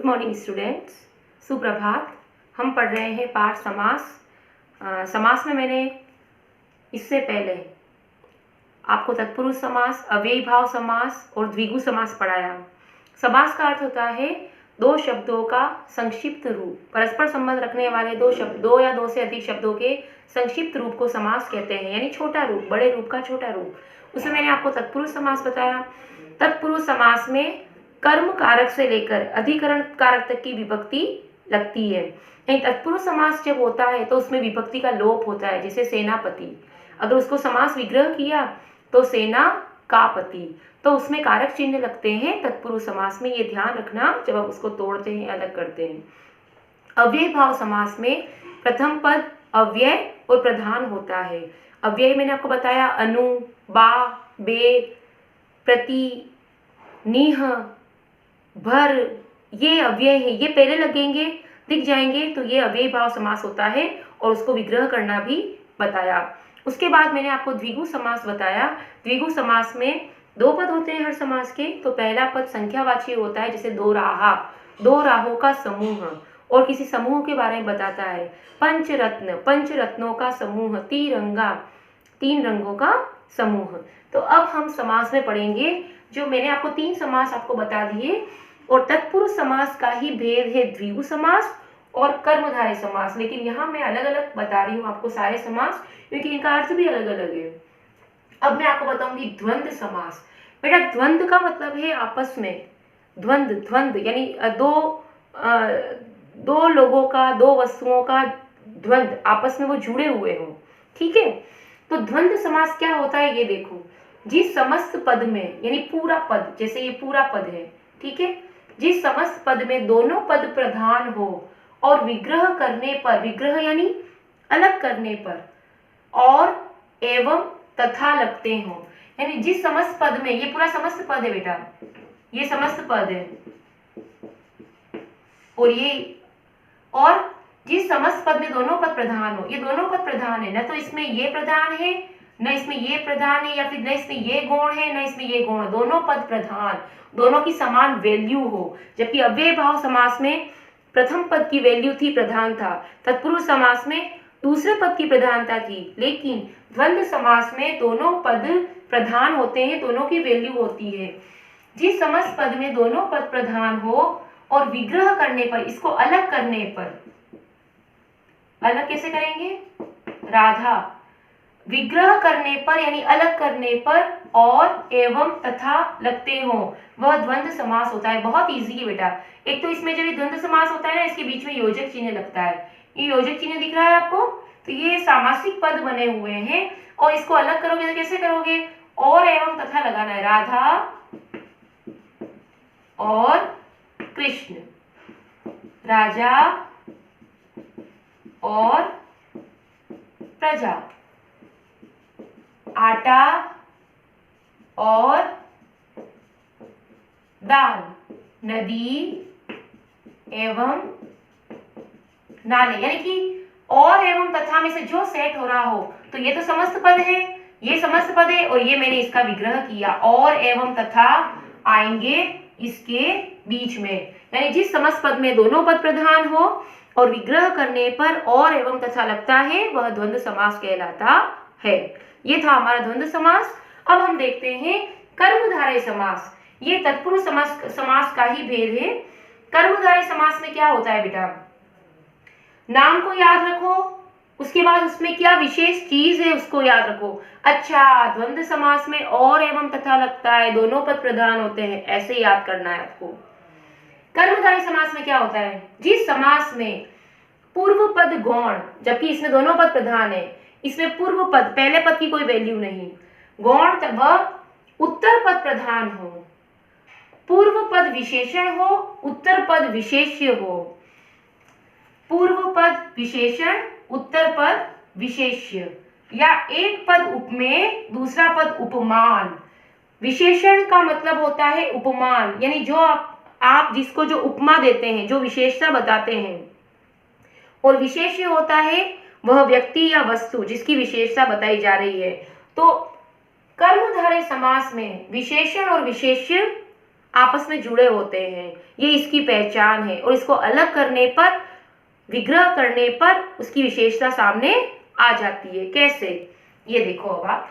Good morning students, सुप्रभात। हम पढ़ रहे हैं पाठ समास। समास में मैंने इससे पहले आपको तत्पुरुष समास, अव्ययी भाव समास और द्विगु समास पढ़ाया। समास का अर्थ होता है दो शब्दों का संक्षिप्त रूप, परस्पर संबंध रखने वाले दो शब्द, दो या दो से अधिक शब्दों के संक्षिप्त रूप को समास कहते हैं, यानी छोटा रूप, बड़े रूप का छोटा रूप। उसमें मैंने आपको तत्पुरुष समास बताया। तत्पुरुष समास में कर्म कारक से लेकर अधिकरण कारक तक की विभक्ति लगती है। तत्पुरुष समास जब होता है तो उसमें विभक्ति का लोप होता है, जैसे सेनापति, अगर उसको समास विग्रह किया तो सेना का पति, तो उसमें कारक चिन्ह लगते हैं तत्पुरुष समास में। ये ध्यान रखना जब आप उसको तोड़ते हैं, अलग करते हैं। अव्यय भाव समास में प्रथम पद अव्यय और प्रधान होता है। अव्यय मैंने आपको बताया अनु, बा, बे, प्रति, निह, भर, ये अव्यय है, ये पहले लगेंगे, दिख जाएंगे, तो ये अव्यय भाव समास होता है और उसको विग्रह करना भी बताया। उसके बाद मैंने आपको द्विगु समास बताया। द्विगु समास में दो पद होते हैं हर समास के, तो पहला पद संख्यावाची होता है, जैसे दो राहा, दो राहों का समूह, और किसी समूह के बारे में बताता है। पंचरत्न, पंच रत्नों का समूह। तिरंगा, तीन रंगों का समूह। तो अब हम समास में पढ़ेंगे, जो मैंने आपको तीन समास आपको बता दिए, और तत्पुरुष समास का ही भेद है द्विगु समास और कर्मधारय समास। लेकिन यहाँ मैं अलग अलग बता रही हूँ आपको सारे समास, क्योंकि इनका अर्थ भी अलग अलग है। अब मैं आपको बताऊंगी द्वंद्व समास। बेटा, द्वंद्व का मतलब है आपस में, द्वंद्व, द्वंद्व यानी दो लोगों का, दो वस्तुओं का द्वंद्व, आपस में वो जुड़े हुए हों, ठीक है। तो द्वंद्व समास क्या होता है ये देखो। जिस समस्त पद में, यानी पूरा पद, जैसे ये पूरा पद है, ठीक है, जिस समस्त पद में दोनों पद प्रधान हो और विग्रह करने पर, विग्रह यानी अलग करने पर, और एवं तथा लगते हो, यानी जिस समस्त पद में, ये पूरा समस्त पद है बेटा, ये समस्त पद है, और जिस समस्त पद में दोनों पद प्रधान हो, ये दोनों पद प्रधान है, न तो इसमें ये प्रधान है, न इसमें ये प्रधान है, या फिर न इसमें ये गुण है, न इसमें ये गुण, दोनों पद प्रधान, दोनों की समान वैल्यू हो। जबकि अव्यय भाव समास में प्रथम पद की वैल्यू थी, प्रधान था। तत्पुरुष समास में दूसरे पद की प्रधानता थी। लेकिन द्वंद्व समास में दोनों पद प्रधान होते हैं, दोनों की वैल्यू होती है। जिस समस्त पद में दोनों पद प्रधान हो और विग्रह करने पर, इसको अलग करने पर, अलग कैसे करेंगे राधा, विग्रह करने पर यानी अलग करने पर, और एवं तथा लगते हो, वह द्वंद्व समास होता है। बहुत इजी है बेटा। एक तो इसमें जब ये द्वंद्व समास होता है ना, इसके बीच में योजक चिन्ह लगता है। ये योजक चिन्ह दिख रहा है आपको, तो ये सामासिक पद बने हुए हैं, और इसको अलग करोगे तो कैसे करोगे, और एवं तथा लगाना है। राधा और कृष्ण, राजा और प्रजा, आटा और दाल, नदी एवं नाले, यानी कि और एवं तथा में से जो सेट हो रहा हो, तो ये तो समस्त पद है, ये समस्त पद है, और ये मैंने इसका विग्रह किया, और एवं तथा आएंगे इसके बीच में, यानी जिस समस्त पद में दोनों पद प्रधान हो और विग्रह करने पर और एवं तथा लगता है, वह द्वंद्व समास कहलाता है। ये था हमारा द्वंद्व समास। अब हम देखते हैं कर्मधारय समास। ये तत्पुरुष समास का ही भेद है। कर्मधारय समास में क्या होता है बेटा, नाम को याद रखो, उसके बाद उसमें क्या विशेष चीज है उसको याद रखो। अच्छा, द्वंद्व समास में और एवं तथा लगता है, दोनों पद प्रधान होते हैं, ऐसे याद करना है आपको। कर्मधारय समास में क्या होता है, जिस समास में पूर्व पद गौण, जबकि इसमें दोनों पद प्रधान है, इसमें पूर्व पद, पहले पद की कोई वैल्यू नहीं, गौण व उत्तर पद प्रधान हो, पूर्व पद विशेषण हो, उत्तर पद विशेष्य हो, पूर्व पद विशेषण, उत्तर पद विशेष्य, या एक पद उपमेय, दूसरा पद उपमान। विशेषण का मतलब होता है उपमान, यानी जो आप जिसको जो उपमा देते हैं, जो विशेषता बताते हैं, और विशेष्य होता है वह व्यक्ति या वस्तु जिसकी विशेषता बताई जा रही है। तो कर्मधारय समास में विशेषण और विशेष्य आपस में जुड़े होते हैं, ये इसकी पहचान है। और इसको अलग करने पर, विग्रह करने पर उसकी विशेषता सामने आ जाती है। कैसे, ये देखो अब आप।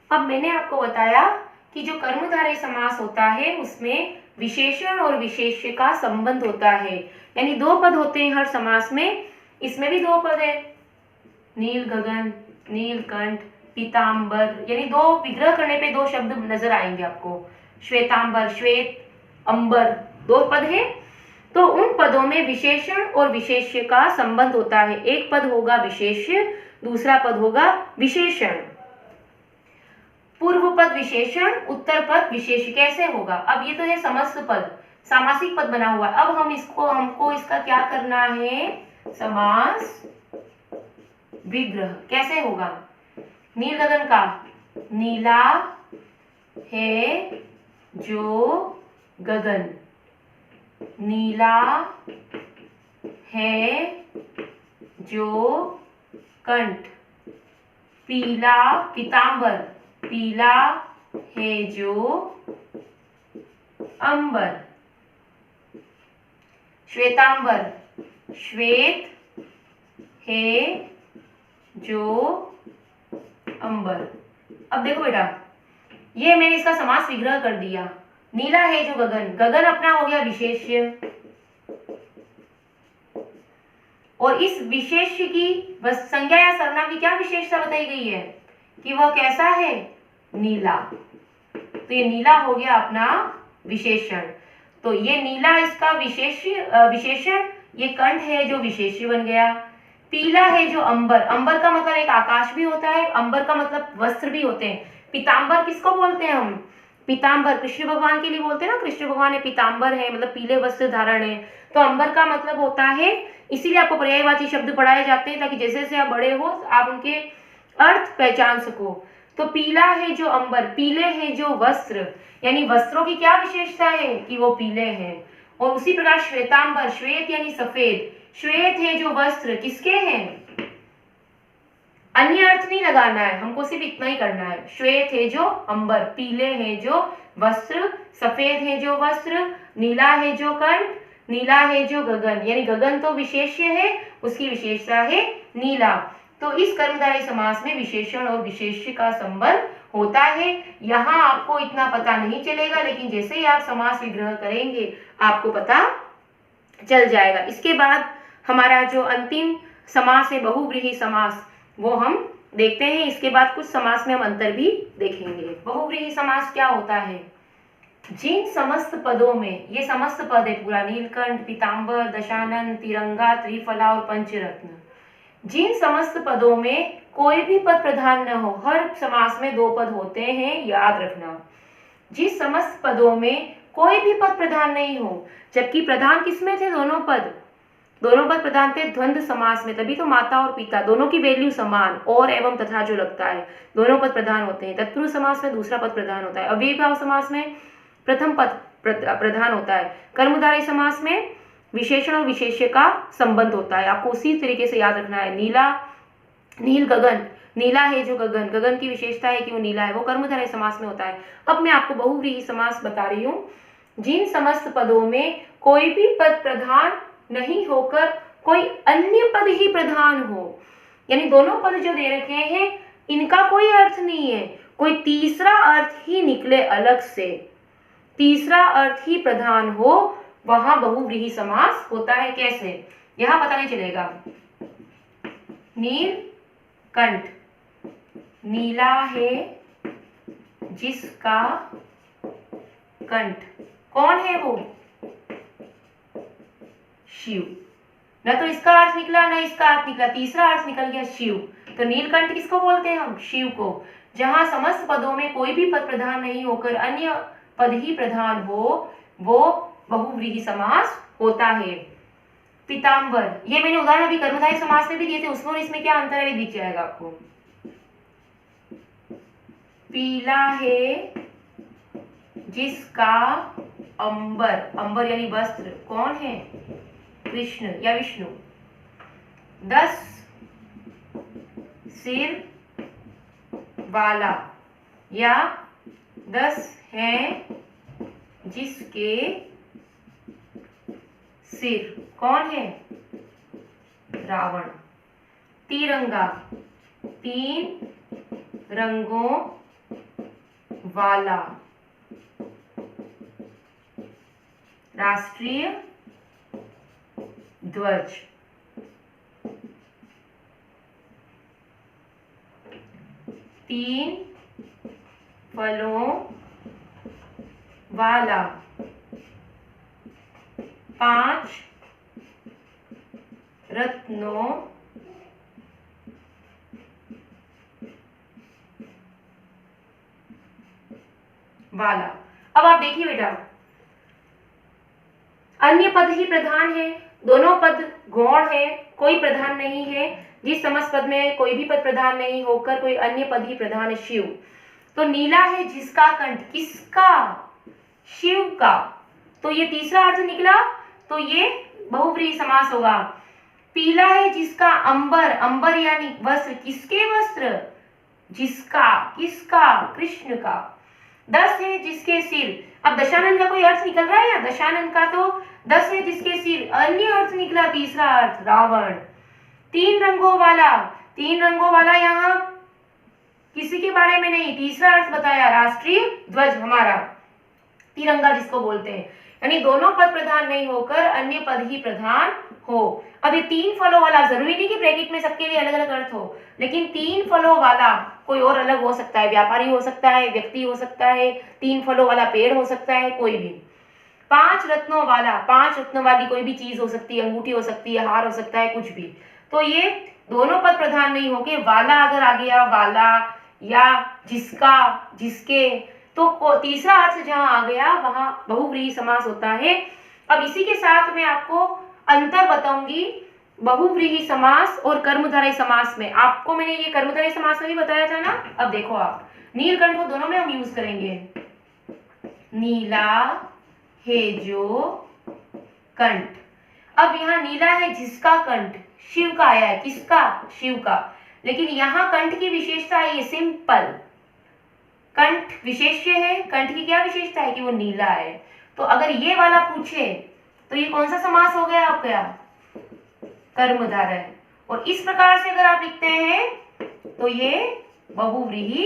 अब मैंने आपको बताया कि जो कर्मधारय समास होता है उसमें विशेषण और विशेष्य का संबंध होता है, यानी दो पद होते हैं हर समास में। इसमें भी दो पद है, नील गगन, नीलकंठ, पीतांबर, यानी दो विग्रह करने पे दो शब्द नजर आएंगे आपको। श्वेतांबर, श्वेत, अंबर, दो पद है। तो उन पदों में विशेषण और विशेष्य का संबंध होता है। एक पद होगा विशेष्य, दूसरा पद होगा विशेषण। पूर्व पद विशेषण, उत्तर पद विशेष्य। कैसे होगा? अब ये तो है समस्त पद, सामासिक पद बना हुआ है। अब हमको इसका क्या करना है? समास विग्रह। कैसे होगा? नील गगन का नीला है जो गगन, नीला है जो कंठ, पीला पीतांबर, पीला है जो अंबर, श्वेतांबर, श्वेत है जो अंबर। अब देखो बेटा, ये मैंने इसका समास विग्रह कर दिया। नीला है जो गगन, गगन अपना हो गया विशेष्य, और इस विशेष्य की संज्ञा या सर्वनाम की क्या विशेषता बताई गई है? कि वह कैसा है? नीला। तो ये नीला हो गया अपना विशेषण। तो ये नीला इसका विशेषण, ये कंठ है जो विशेष्य बन गया। पीला है जो अंबर, अंबर का मतलब एक आकाश भी होता है, अंबर का मतलब वस्त्र भी होते हैं। पीतांबर किसको बोलते हैं हम? पीतांबर कृष्ण भगवान के लिए बोलते हैं ना, कृष्ण भगवान ने पीतांबर है, मतलब पीले वस्त्र धारण है। तो अंबर का मतलब होता है, इसीलिए आपको पर्यायवाची शब्द पढ़ाए जाते हैं, ताकि जैसे जैसे आप बड़े हो आप उनके अर्थ पहचान सको। तो पीला है जो अंबर, पीले हैं जो वस्त्र, यानी वस्त्रों की क्या विशेषता है? कि वो पीले हैं। और उसी प्रकार श्वेतांबर, श्वेत यानी सफेद, श्वेत है जो वस्त्र, किसके हैं? अन्य अर्थ नहीं लगाना है, हमको सिर्फ इतना ही करना है। श्वेत है जो अंबर, पीले है जो वस्त्र, सफेद है जो वस्त्र, नीला है जो कंठ, नीला है जो गगन, यानी गगन तो विशेष्य है, उसकी विशेषता है नीला। तो इस कर्मधारय समास में विशेषण और विशेष्य का संबंध होता है। यहाँ आपको इतना पता नहीं चलेगा, लेकिन जैसे ही आप समास विग्रह करेंगे आपको पता चल जाएगा। इसके बाद हमारा जो अंतिम समास है बहुव्रीहि समास, वो हम देखते हैं। इसके बाद कुछ समास में हम अंतर भी देखेंगे। बहुव्रीहि समास क्या होता है? जिन समस्त पदों में, ये समस्त पद है पूरा, नीलकंठ, पीतांबर, दशानन, तिरंगा, त्रिफला और पंचरत्न, जिन समस्त पदों में कोई भी पद प्रधान न हो, हर समास में दो पद होते हैं, याद रखना। जिस समस्त पदों में कोई भी पद प्रधान नहीं हो, जबकि प्रधान किसमें थे? दोनों पद प्रधान थे द्वंद्व समास में, तभी तो माता और पिता दोनों की वैल्यू समान, और एवं तथा जो लगता है, दोनों पद प्रधान होते हैं। तत्पुरुष समास में दूसरा पद प्रधान होता है। अव्ययीभाव समास में प्रथम पद प्रधान होता है। कर्मधारय समास में विशेषण और विशेष्य का संबंध होता है। आपको उसी तरीके से याद रखना है। नील गगन, नीला है जो गगन, गगन की विशेषता है कि वो नीला है, वो कर्मधारय समास में होता है। अब मैं आपको बहुव्रीहि समास बता रही हूँ। जिन समस्त पदों में कोई भी पद प्रधान नहीं होकर कोई अन्य पद ही प्रधान हो, यानी दोनों पद जो दे रखे हैं इनका कोई अर्थ नहीं है, कोई तीसरा अर्थ ही निकले अलग से, तीसरा अर्थ ही प्रधान हो, वहां बहुव्रीहि समास होता है। कैसे? यहां पता नहीं चलेगा। नील कंठ, नीला है जिसका कंठ, कौन है वो? शिव। न तो इसका अर्थ निकला न इसका अर्थ निकला, तीसरा अर्थ निकल गया शिव। तो नीलकंठ किसको बोलते हैं हम? शिव को। जहां समस्त पदों में कोई भी पद प्रधान नहीं होकर अन्य पद ही प्रधान हो, वो बहुव्रीहि समास होता है। पीतांबर, ये मैंने उदाहरण अभी कर्मधारय समास में भी दिए थे, उसमें और इसमें क्या अंतर है दिख जाएगा आपको। पीला है जिसका अंबर, अंबर यानी वस्त्र, कौन है? कृष्ण या विष्णु। 10 सिर वाला या 10 हैं जिसके सिर। कौन है? रावण। तिरंगा, 3 रंगों वाला राष्ट्रीय ध्वज। तीन फलों वाला, 5 रत्नों वाला। अब आप देखिए बेटा, अन्य पद ही प्रधान है, दोनों पद गौण है, कोई प्रधान नहीं है। जिस समस्त पद में कोई भी पद प्रधान नहीं होकर कोई अन्य पद ही प्रधान है, शिव। तो नीला है जिसका कंठ, किसका? शिव का। तो ये तीसरा अर्थ निकला, तो ये बहुव्रीहि समास होगा। पीला है जिसका अंबर, अंबर यानी वस्त्र, किसके वस्त्र? जिसका, किसका? कृष्ण का। 10 है जिसके सिर। अब दशानन का कोई अर्थ निकल रहा है या? दशानन का तो 10 है जिसके सिर, अन्य अर्थ निकला, तीसरा अर्थ रावण। 3 रंगों वाला, 3 रंगों वाला यहाँ किसी के बारे में नहीं, तीसरा अर्थ बताया, राष्ट्रीय ध्वज हमारा, तिरंगा जिसको बोलते हैं। यानी दोनों पद प्रधान नहीं होकर अन्य पद ही प्रधान हो। अब ये 3 फलों वाला, जरूरी नहीं कि ब्रैकेट में सबके लिए अलग अलग अर्थ हो, लेकिन 3 फलों वाला कोई और अलग हो सकता है, व्यापारी हो सकता है, व्यक्ति हो सकता है, 3 फलों वाला पेड़ हो सकता है, कोई भी। 5 रत्नों वाला, 5 रत्नों वाली कोई भी चीज हो सकती है, अंगूठी हो सकती है, हार हो सकता है, कुछ भी। तो ये दोनों पद प्रधान नहीं होके वाला अगर आ गया, वाला या जिसका, जिसके, तो तीसरा अर्थ जहां आ गया वहां बहुव्रीहि समास होता है। अब इसी के साथ मैं आपको अंतर बताऊंगी बहुव्रीहि समास और कर्मधारय समास में। आपको मैंने ये कर्मधारय समास में भी बताया था ना। अब देखो आप, नीलकंठ को दोनों में हम यूज करेंगे। नीला है जो कंठ। अब यहाँ नीला है जिसका कंठ, शिव का आया है, किसका? शिव का। लेकिन यहाँ कंठ की विशेषता है ये सिंपल, कंठ विशेष्य है, कंठ की क्या विशेषता है कि वो नीला है। तो अगर ये वाला पूछे तो ये कौन सा समास हो गया आपका? कर्मधारय। और इस प्रकार से अगर आप लिखते हैं तो ये बहुव्रीहि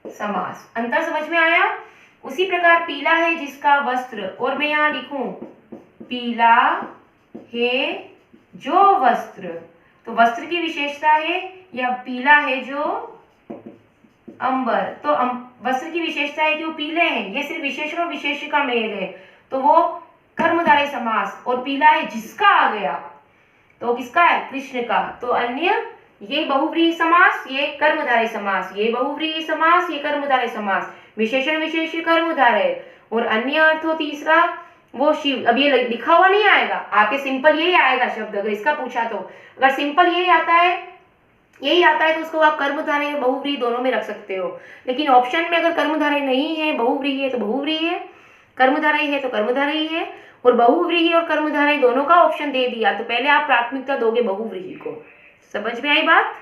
समास। अंतर समझ में आया? उसी प्रकार पीला है जिसका वस्त्र, और मैं यहाँ लिखूं पीला है जो वस्त्र, तो वस्त्र की विशेषता है, या पीला है जो अंबर, तो वस्त्र की विशेषता है कि वो पीले हैं। ये सिर्फ विशेषण और विशेष्य का मेल है, तो वो कर्मधारय समास। और पीला है जिसका आ गया, तो किसका है? कृष्ण का। तो अन्य, ये बहुव्रीहि समास, ये कर्मधारय समास, ये बहुव्रीहि समास, ये कर्मधारय समास, विशेषण विशेष्य कर्मधारय, और अन्य अर्थ हो तीसरा वो शिव। अब ये लिखा हुआ नहीं आएगा आपके, सिंपल यही आएगा शब्द अगर इसका पूछा तो। अगर सिंपल यही आता है तो उसको आप कर्मधारय और बहुव्रीहि दोनों में रख सकते हो। लेकिन ऑप्शन में अगर कर्मधारय नहीं है, बहुव्रीहि है तो बहुव्रीहि है, कर्मधारय है तो कर्मधारय है, और बहुव्रीहि और कर्मधारय दोनों का ऑप्शन दे दिया तो पहले आप प्राथमिकता दोगे बहुव्रीहि को। समझ में आई बात?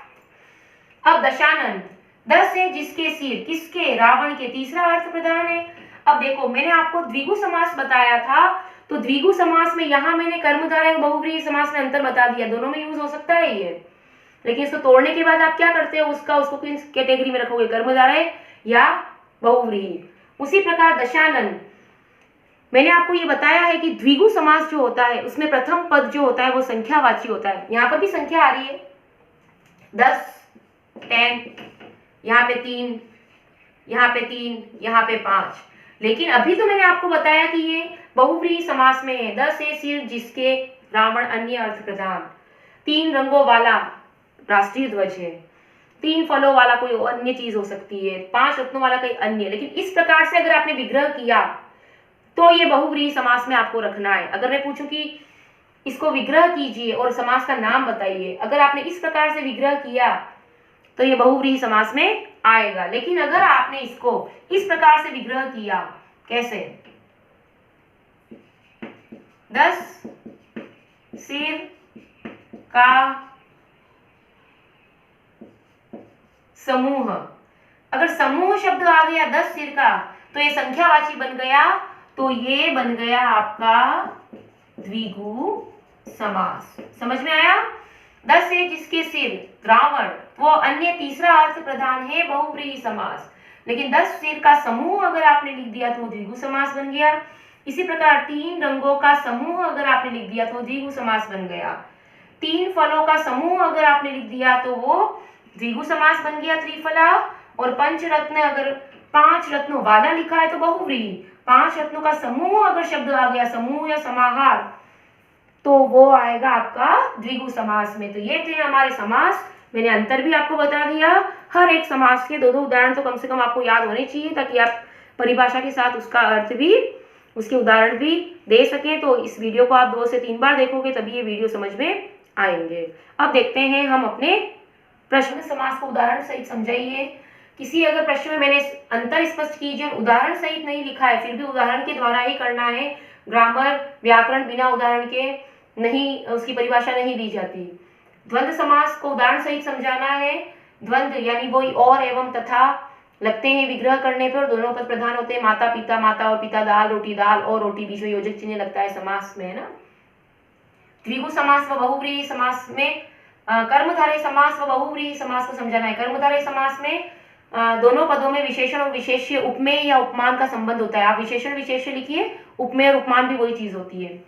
अब दशानन, 10 है जिसके सिर, किसके? रावण के, तीसरा अर्थ प्रधान है। अब देखो मैंने आपको द्विगु समास बताया था, तो द्विगु समास में यहाँ मैंने कर्मधारय और बहुव्रीहि समास में अंतर बता दिया, दोनों में यूज हो सकता है ये। लेकिन इसको तोड़ने के बाद आप क्या करते हो, उसको किस कैटेगरी में रखोगे, कर्मधारय या बहुव्रीहि। उसी प्रकार दशानन, मैंने आपको ये बताया है कि द्विगु समास जो होता है उसमें प्रथम पद जो होता है वो संख्यावाची होता है। यहाँ पर भी संख्या आ रही है 10, 10, यहाँ पे 3, यहाँ पे 3, यहाँ पे 5। लेकिन अभी तो मैंने आपको बताया कि ये बहुव्रीहि समास में है। 10 है सिर जिसके, रावण अन्य अर्थ प्रधान, 3 रंगों वाला राष्ट्रीय ध्वज है, 3 फलों वाला कोई अन्य चीज हो सकती है, 5 रत्नों वाला कोई अन्य। लेकिन इस प्रकार से अगर आपने विग्रह किया तो ये बहुव्रीहि समास में आपको रखना है। अगर मैं पूछूं कि इसको विग्रह कीजिए और समास का नाम बताइए, अगर आपने इस प्रकार से विग्रह किया तो ये बहुव्रीहि समास में आएगा। लेकिन अगर आपने इसको इस प्रकार से विग्रह किया, कैसे? 10 सिर का समूह, अगर समूह शब्द आ गया 10 सिर का तो ये संख्यावाची बन गया, तो ये बन गया आपका द्विगु समास। समझ में आया? 10 है जिसके सिर रावण, वो अन्य तीसरा अर्थ प्रधान है बहुव्रीहि समास। लेकिन 10 सिर का समूह अगर आपने लिख दिया तो द्विगु समास बन गया। इसी प्रकार 3 रंगों का समूह अगर आपने लिख दिया तो द्विगु समास बन गया। 3 फलों का समूह अगर आपने लिख दिया तो वो द्विगु समास बन गया, त्रिफला। और पंचरत्न, अगर 5 रत्नों वाला लिखा है तो बहुव्रीहि। 5 रत्नों का समूह अगर शब्द आ गया, समूह या समाहार, तो वो आएगा आपका द्विगु समास में। तो ये थे हमारे समास। मैंने अंतर भी आपको बता दिया। हर एक समास के 2-2 उदाहरण तो कम से कम आपको याद होने चाहिए, ताकि आप परिभाषा के साथ उसका अर्थ भी, उसके उदाहरण भी दे सकें। तो इस वीडियो को आप 2 से 3 बार देखोगे तभी ये वीडियो समझ में आएंगे। अब देखते हैं हम अपने प्रश्न समास को उदाहरण सहित समझाइए। किसी अगर प्रश्न में मैंने अंतर स्पष्ट कीजिए और उदाहरण सहित नहीं लिखा है, फिर भी उदाहरण के द्वारा ही करना है। ग्रामर व्याकरण बिना उदाहरण के नहीं, उसकी परिभाषा नहीं दी जाती। द्वंद्व समास को उदाहरण सहित समझाना है। द्वंद्व यानी वही और एवं तथा लगते हैं विग्रह करने पर, दोनों पद प्रधान होते हैं। माता पिता, माता और पिता, दाल रोटी, दाल और रोटी, बीच में योजक चिन्ह लगता है समास में, है ना। द्विगु समास व बहुव्रीहि समास में कर्मधारय समास व बहुव्रीहि समास को समझाना है। कर्मधारय समास में दोनों पदों में विशेषण और विशेष्य, उपमेय या उपमान का संबंध होता है। आप विशेषण विशेष्य लिखिए, उपमेय और उपमान भी वही चीज होती है।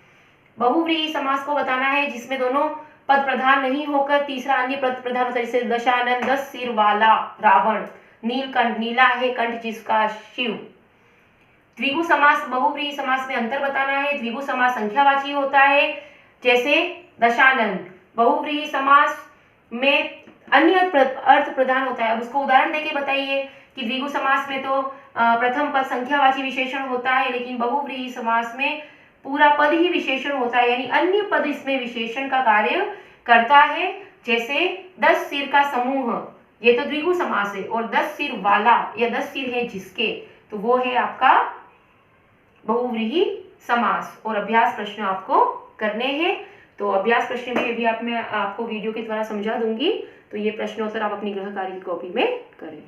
बहुव्रीहि समास को बताना है जिसमें दोनों पद प्रधान नहीं होकर तीसरा अन्य पद प्रधान होता है। जैसे दशानन, 10 सिर वाला रावण, नीलकंठ, नीला है कंठ जिसका शिव। द्विगु समास बहुव्रीहि समास में अंतर बताना है। द्विगु समास संख्यावाची होता है, जैसे दशानन। बहुव्रीहि समास में अन्य अर्थ प्रधान होता है। अब उसको उदाहरण देके बताइए कि द्विगु समास में तो प्रथम पद संख्यावाची विशेषण होता है, लेकिन बहुव्रीहि समास में पूरा पद ही विशेषण होता है, यानी अन्य पद इसमें विशेषण का कार्य करता है। जैसे 10 सिर का समूह, ये तो द्विगु समास है, और 10 सिर वाला या 10 सिर है जिसके, तो वो है आपका बहुव्रीहि समास। और अभ्यास प्रश्न आपको करने हैं, तो अभ्यास प्रश्न भी अभी मैं आपको वीडियो के द्वारा समझा दूंगी। तो ये प्रश्नोत्तर आप अपनी गृह कार्य की कॉपी में करें।